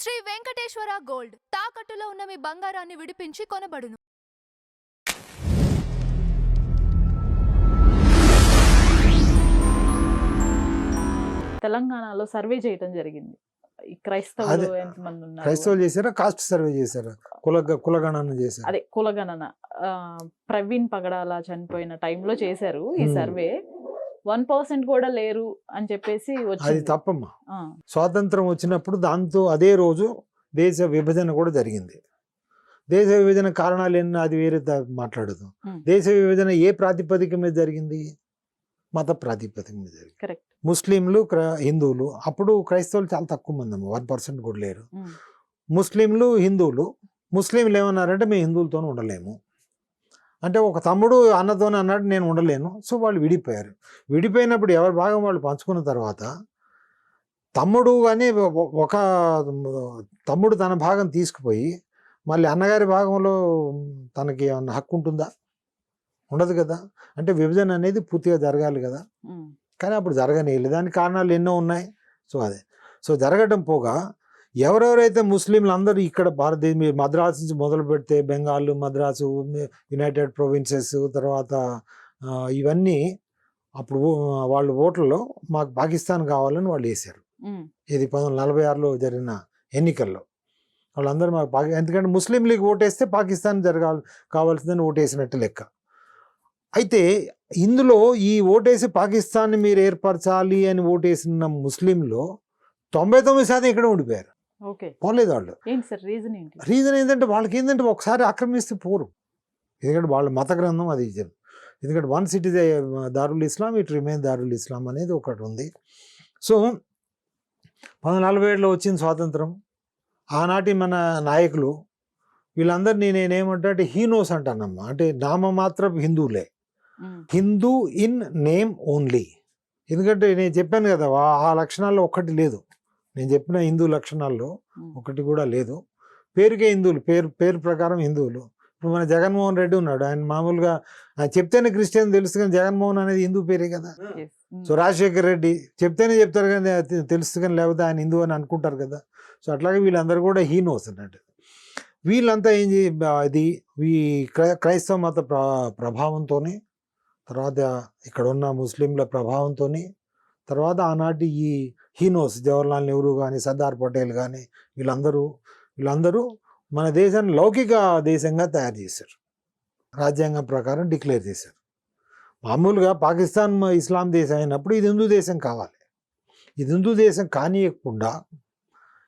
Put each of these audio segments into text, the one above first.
Shri Venkateswara gold తాకట్టులో ఉన్న మీ బంగారాన్ని విడిపించి కొనబడును. తెలంగాణలో సర్వే చేయటం జరిగింది. ఈ క్రైస్తవులు ఎంతమంది ఉన్నారు? క్రైస్తవులు చేశారా, కాస్ట్ సర్వే చేశారా, కులగణన చేశారు? అదే కులగణన. ప్రవీణ్ పగడాల చనిపోయిన టైంలో చేశారు ఈ సర్వే. 1% కూడా లేరు అని చెప్పేసి అది వచ్చింది. తప్పమ్మా. స్వాతంత్రం వచ్చినప్పుడు దాంతో అదే రోజు దేశ విభజన కూడా జరిగింది. దేశ విభజన కారణాలు ఎన్ని అది వేరే మాట్లాడదు. దేశ విభజన ఏ ప్రాతిపదిక మీద జరిగింది? మత ప్రాతిపదిక మీద జరిగింది. కరెక్ట్. ముస్లింలు హిందువులు, అప్పుడు క్రైస్తవులు చాలా తక్కువ మంది అమ్మ, 1% కూడా లేరు. ముస్లింలు హిందువులు, ముస్లింలు ఏమన్నారంటే మేము హిందువులతోనే ఉండలేము అంటే, ఒక తమ్ముడు అన్నతోనే అన్నాడు నేను ఉండలేను. సో వాళ్ళు విడిపోయారు. విడిపోయినప్పుడు ఎవరి భాగం వాళ్ళు పంచుకున్న తర్వాత తమ్ముడు కానీ ఒక తమ్ముడు తన భాగం తీసుకుపోయి మళ్ళీ అన్నగారి భాగంలో తనకి ఏమన్నా హక్కు ఉంటుందా? ఉండదు కదా. అంటే విభజన అనేది పూర్తిగా జరగాలి కదా. కానీ అప్పుడు జరగలేదు. దానికి కారణాలు ఎన్నో ఉన్నాయి. సో జరగటం పోగా ఎవరెవరైతే ముస్లింలు అందరూ ఇక్కడ భారతదేశం మద్రాసు నుంచి మొదలు పెడితే బెంగాల్, మద్రాసు, యునైటెడ్ ప్రొవిన్సెస్, తర్వాత ఇవన్నీ అప్పుడు వాళ్ళు ఓట్లలో మాకు పాకిస్తాన్ కావాలని వాళ్ళు వేశారు. ఇది 1946లో జరిగిన ఎన్నికల్లో వాళ్ళందరూ మాకు ఎందుకంటే ముస్లిం లీగ్ ఓటేస్తే పాకిస్తాన్ కావాల్సిందని ఓటేసినట్టు లెక్క. అయితే ఇందులో ఈ ఓటేసి పాకిస్తాన్ని మీరు ఏర్పరచాలి అని ఓటేసిన ముస్లింలో 99% ఇక్కడ ఉండిపోయారు. పోలేదు వాళ్ళు. రీజన్ ఏంటంటే వాళ్ళకి ఏంటంటే ఒకసారి ఆక్రమిస్తే పోరు. ఎందుకంటే వాళ్ళ మత గ్రంథం అది. ఎందుకంటే వన్ సిటీ దారుల్ ఇస్లాం, ఇట్ రిమైన్ దారుల్ ఇస్లాం అనేది ఒకటి ఉంది. సో 1947లో వచ్చింది స్వాతంత్రం. ఆనాటి మన నాయకులు వీళ్ళందరినీ నేనేమంటే హీనోస్ అంటానమ్మా. అంటే నామమాత్రపు హిందువులే, హిందూ ఇన్ నేమ్ ఓన్లీ. ఎందుకంటే నేను చెప్పాను కదా, ఆ లక్షణాల్లో ఒక్కటి లేదు. నేను చెప్పిన హిందూ లక్షణాల్లో ఒకటి కూడా లేదు. పేరుకే హిందువులు, పేరు ప్రకారం హిందువులు. ఇప్పుడు మన జగన్మోహన్ రెడ్డి ఉన్నాడు, ఆయన మామూలుగా చెప్తేనే క్రిస్టియన్ తెలుసు, కానీ జగన్మోహన్ అనేది హిందూ పేరే కదా. సో రాజశేఖర్ రెడ్డి చెప్తేనే చెప్తారు కానీ తెలుసు, కానీ లేకపోతే ఆయన హిందూ అని అనుకుంటారు కదా. సో అట్లాగే వీళ్ళందరూ కూడా హీనోస్ అన్నట్టు. వీళ్ళంతా ఇది ఈ క్రైస్తవ మత ప్రభావంతో, తర్వాత ఇక్కడ ఉన్న ముస్లింల ప్రభావంతో, తర్వాత ఆనాటి ఈ హీనోస్ జవహర్లాల్ నెహ్రూ కానీ సర్దార్ పటేల్ కానీ వీళ్ళందరూ మన దేశాన్ని లౌకిక దేశంగా తయారు చేశారు. రాజ్యాంగం ప్రకారం డిక్లేర్ చేశారు. మామూలుగా పాకిస్తాన్ ఇస్లాం దేశం అయినప్పుడు ఇది హిందూ దేశం కావాలి. ఇది హిందూ దేశం కానియకుండా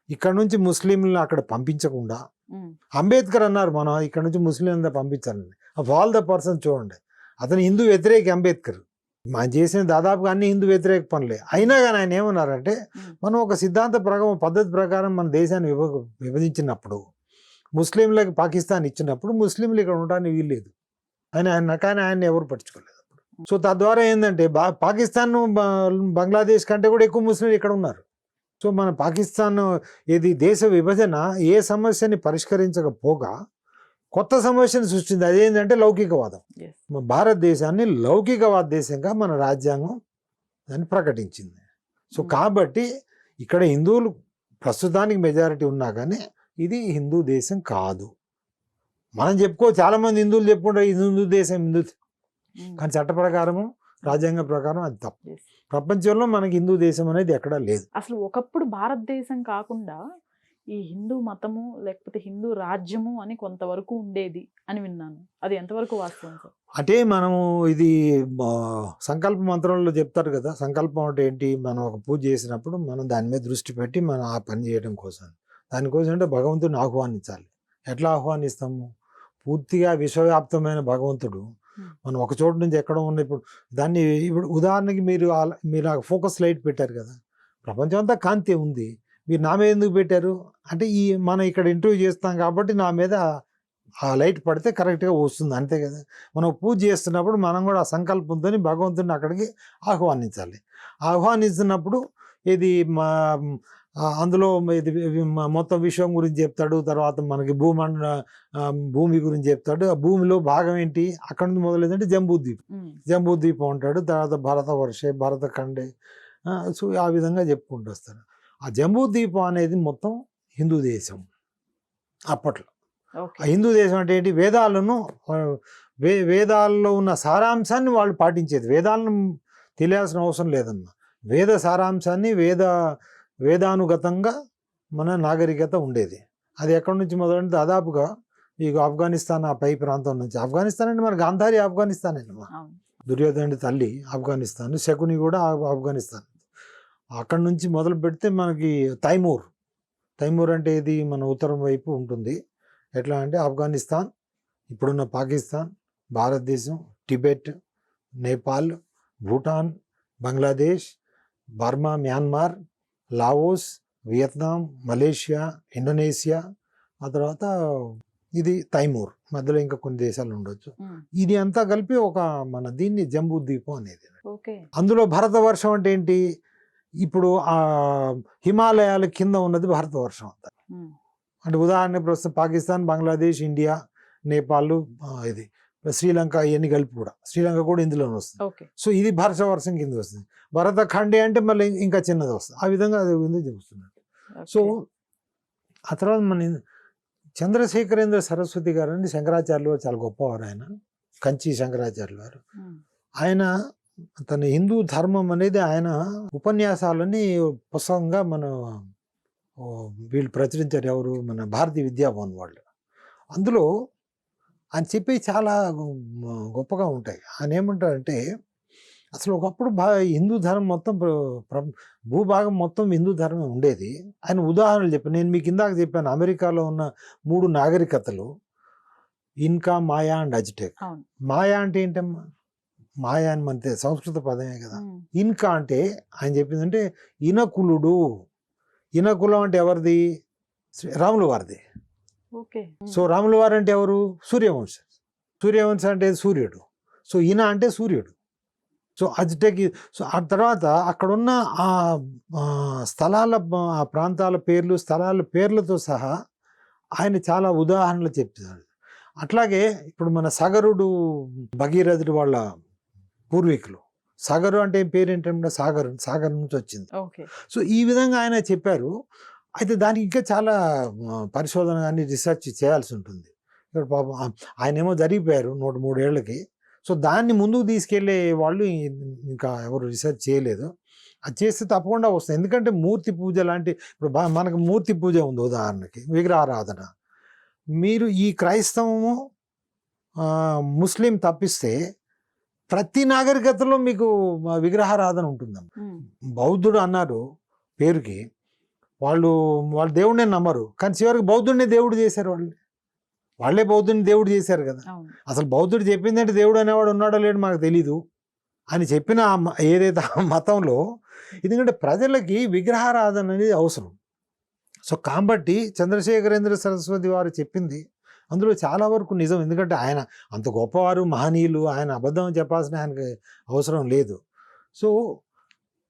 ఇక్కడ నుంచి ముస్లింలను అక్కడ పంపించకుండా, అంబేద్కర్ అన్నారు మనం ఇక్కడ నుంచి ముస్లింలంతా పంపించాలని. ఆల్ ద పర్సన్ చూడండి, అతను హిందూ వ్యతిరేక అంబేద్కర్. మనం చేసిన దాదాపుగా అన్ని హిందూ వ్యతిరేక పనులే. అయినా కానీ ఆయన ఏమన్నారంటే, మనం ఒక సిద్ధాంత పద్ధతి ప్రకారం మన దేశాన్ని విభజించినప్పుడు, ముస్లింలకు పాకిస్తాన్ ఇచ్చినప్పుడు ముస్లింలు ఇక్కడ ఉండడానికి వీల్లేదు కానీ ఆయన ఎవరు పట్టించుకోలేదు. సో తద్వారా ఏంటంటే పాకిస్తాన్ బంగ్లాదేశ్ కంటే కూడా ఎక్కువ ముస్లింలు ఇక్కడ ఉన్నారు. సో మన పాకిస్తాన్ ఇది దేశ విభజన ఏ సమస్యని పరిష్కరించకపోగా కొత్త సమస్యను సృష్టింది. అదేంటంటే లౌకికవాదం. భారతదేశాన్ని లౌకికవాద దేశంగా మన రాజ్యాంగం దాన్ని ప్రకటించింది. సో కాబట్టి ఇక్కడ హిందువులు ప్రస్తుతానికి మెజారిటీ ఉన్నా కానీ ఇది హిందూ దేశం కాదు. మనం చాలామంది హిందువులు చెప్పుకుంటారు ఇది హిందూ దేశం, కానీ చట్ట ప్రకారము రాజ్యాంగ ప్రకారం అది తప్పు. ప్రపంచంలో మనకి హిందూ దేశం అనేది ఎక్కడా లేదు. అసలు ఒకప్పుడు భారతదేశం కాకుండా ఈ హిందూ మతము లేకపోతే హిందూ రాజ్యము అని కొంతవరకు ఉండేది అని విన్నాను. అది ఎంతవరకు వాస్తవం సార్? అంటే మనము ఇది సంకల్ప మంత్రంలో చెప్తారు కదా, సంకల్పం అంటే ఏంటి? మనం ఒక పూజ చేసినప్పుడు మనం దాని మీద దృష్టి పెట్టి మనం ఆ పని చేయడం కోసం, దానికోసం అంటే భగవంతుడిని ఆహ్వానించాలి. ఎట్లా ఆహ్వానిస్తాము? పూర్తిగా విశ్వవ్యాప్తమైన భగవంతుడు మనం ఒక చోటు నుంచి ఎక్కడ ఉన్న ఇప్పుడు ఉదాహరణకి మీరు ఫోకస్ లైట్ పెట్టారు కదా, ప్రపంచం అంతా కాంతి ఉంది, మీరు నా మీద ఎందుకు పెట్టారు అంటే మనం ఇక్కడ ఇంటర్వ్యూ చేస్తాం కాబట్టి నా మీద ఆ లైట్ పడితే కరెక్ట్గా వస్తుంది, అంతే కదా. మనం పూజ చేస్తున్నప్పుడు మనం కూడా ఆ సంకల్పంతో భగవంతుడిని అక్కడికి ఆహ్వానించాలి. ఆహ్వానిస్తున్నప్పుడు ఇది అందులో ఇది మొత్తం విశ్వం గురించి చెప్తాడు, తర్వాత మనకి భూమి గురించి చెప్తాడు. ఆ భూమిలో భాగం ఏంటి? అక్కడ నుంచి మొదలైందంటే జంబూద్వీపం అంటాడు, తర్వాత భరతవర్షే, భరతఖండే. సో ఆ విధంగా చెప్పుకుంటూ వస్తారు. ఆ జంబూద్వీపం అనేది మొత్తం హిందూ దేశం అప్పట్లో. ఓకే. ఆ హిందూ దేశం అంటే ఏంటి, వేదాలను వేదాల్లో ఉన్న సారాంశాన్ని వాళ్ళు పాటించేది. వేదాలను తెలియాల్సిన అవసరం లేదమ్మా. వేద సారాంశాన్ని వేదానుగతంగా మన నాగరికత ఉండేది. అది ఎక్కడి నుంచి మొదలంటే దాదాపుగా ఈ ఆఫ్ఘనిస్తాన్ ఆ పై ప్రాంతం నుంచి. ఆఫ్ఘనిస్తాన్ అంటే మన గాంధారి ఆఫ్ఘనిస్తాన్ అమ్మా. అవును. దుర్యోధనుడి తల్లి ఆఫ్ఘనిస్తాన్, శకుని కూడా ఆఫ్ఘనిస్తాన్. అక్కడి నుంచి మొదలు పెడితే మనకి తైమూర్ అంటే ఇది మన ఉత్తరం వైపు ఉంటుంది. ఎట్లా అంటే ఆఫ్ఘనిస్తాన్, ఇప్పుడున్న పాకిస్తాన్, భారతదేశం, Tibet, Nepal, Bhutan, Bangladesh, Burma, Myanmar, Laos, Vietnam, Malaysia, Indonesia, ఆ తర్వాత ఇది తైమూర్, మధ్యలో ఇంకా కొన్ని దేశాలు ఉండొచ్చు. ఇది అంతా కలిపి ఒక మన దీన్ని జంబూ ద్వీపం అనేది. ఓకే. అందులో భారతవర్షం అంటే ఏంటి, ఇప్పుడు ఆ హిమాలయాల కింద ఉన్నది భారతవర్షం అంతా. అంటే ఉదాహరణ ప్రస్తుతం పాకిస్తాన్, బంగ్లాదేశ్, ఇండియా, నేపాల్, ఇది శ్రీలంక, ఇవన్నీ కలిపి కూడా శ్రీలంక కూడా ఇందులోనే వస్తుంది. ఓకే. సో ఇది భారతవర్షం కింద వస్తుంది. భరత ఖండే అంటే మళ్ళీ ఇంకా చిన్నది వస్తుంది. ఆ విధంగా అది చెబుతున్నారు. సో ఆ తర్వాత మన చంద్రశేఖరేంద్ర సరస్వతి గారు అని శంకరాచార్యులు వారు చాలా గొప్పవారు. ఆయన కంచి శంకరాచార్యులు వారు. ఆయన తన హిందూ ధర్మం అనేది ఆయన ఉపన్యాసాలని పుస్తకంగా మన వీళ్ళు ప్రచురించారు. ఎవరు, మన భారతీయ విద్యాభవన్ వాళ్ళు. అందులో ఆయన చెప్పి చాలా గొప్పగా ఉంటాయి. ఆయన ఏమంటారంటే అసలు ఒకప్పుడు హిందూ ధర్మం మొత్తం భూభాగం మొత్తం హిందూ ధర్మం ఉండేది. ఆయన ఉదాహరణలు చెప్పాను. నేను మీకు ఇందాక చెప్పాను అమెరికాలో ఉన్న 3 నాగరికతలు, ఇన్కా, మాయా అండ్ అజ్టెక్. మాయా అంటే ఏంటమ్మా, మాయా అని మన సంస్కృత పదమే కదా. ఇన్కా అంటే ఆయన చెప్పిందంటే ఇనకులుడు. ఇనకులం అంటే ఎవరిది, రాముల వారిది. ఓకే. సో రాముల వారు అంటే ఎవరు, సూర్యవంశం. సూర్యవంశం అంటే సూర్యుడు. సో ఈయన అంటే సూర్యుడు. So Aztec. సో ఆ తర్వాత అక్కడున్న ఆ స్థలాల, ఆ ప్రాంతాల పేర్లు, స్థలాల పేర్లతో సహా ఆయన చాలా ఉదాహరణలు చెప్తారు. అట్లాగే ఇప్పుడు మన సగరుడు, భగీరథుడు వాళ్ళ పూర్వీకులు. సగరు అంటే పేరు ఏంటంటే సాగర్ నుంచి వచ్చింది. సో ఈ విధంగా ఆయన చెప్పారు. అయితే దానికి ఇంకా చాలా పరిశోధన కానీ రీసెర్చ్ చేయాల్సి ఉంటుంది. ఇక్కడ పాపం ఆయన ఏమో జరిగిపోయారు 103 ఏళ్ళకి. సో దాన్ని ముందుకు తీసుకెళ్లే వాళ్ళు ఇంకా ఎవరు రీసెర్చ్ చేయలేదు. అది చేస్తే తప్పకుండా వస్తుంది. ఎందుకంటే మూర్తి పూజ లాంటి, ఇప్పుడు మనకు మూర్తి పూజ ఉంది ఉదాహరణకి, విగ్రహారాధన. మీరు ఈ క్రైస్తవము, ముస్లిం తప్పిస్తే ప్రతి నాగరికతలో మీకు విగ్రహారాధన ఉంటుందమ్మ. బౌద్ధుడు అన్నారు పేరుకి, వాళ్ళు దేవుడినే నమ్మరు, కానీ చివరికి బౌద్ధుడిని దేవుడు చేశారు. వాళ్ళే బౌద్ధుడిని దేవుడు చేశారు కదా. అసలు బౌద్ధుడు చెప్పిందంటే దేవుడు అనేవాడు ఉన్నాడో లేడు మనకు తెలీదు అని చెప్పిన ఏదైతే మతంలో, ఎందుకంటే ప్రజలకి విగ్రహారాధన అనేది అవసరం. సో కాబట్టి చంద్రశేఖరేంద్ర సరస్వతి వారు చెప్పింది అందులో చాలా వరకు నిజం. ఎందుకంటే ఆయన అంత గొప్పవారు, మహనీయులు, ఆయన అబద్ధం చెప్పాల్సిన ఆయనకి అవసరం లేదు. సో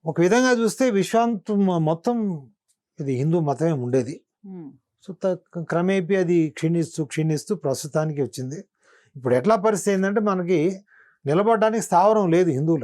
ఒక విధంగా చూస్తే విశ్వాంతం మొత్తం ఇది హిందూ మతమే ఉండేది. సో క్రమేపీ అది క్షీణిస్తూ ప్రస్తుతానికి వచ్చింది. ఇప్పుడు ఎట్లా పరిస్థితి ఏంటంటే మనకి నిలబడడానికి స్థావరం లేదు హిందువులకు.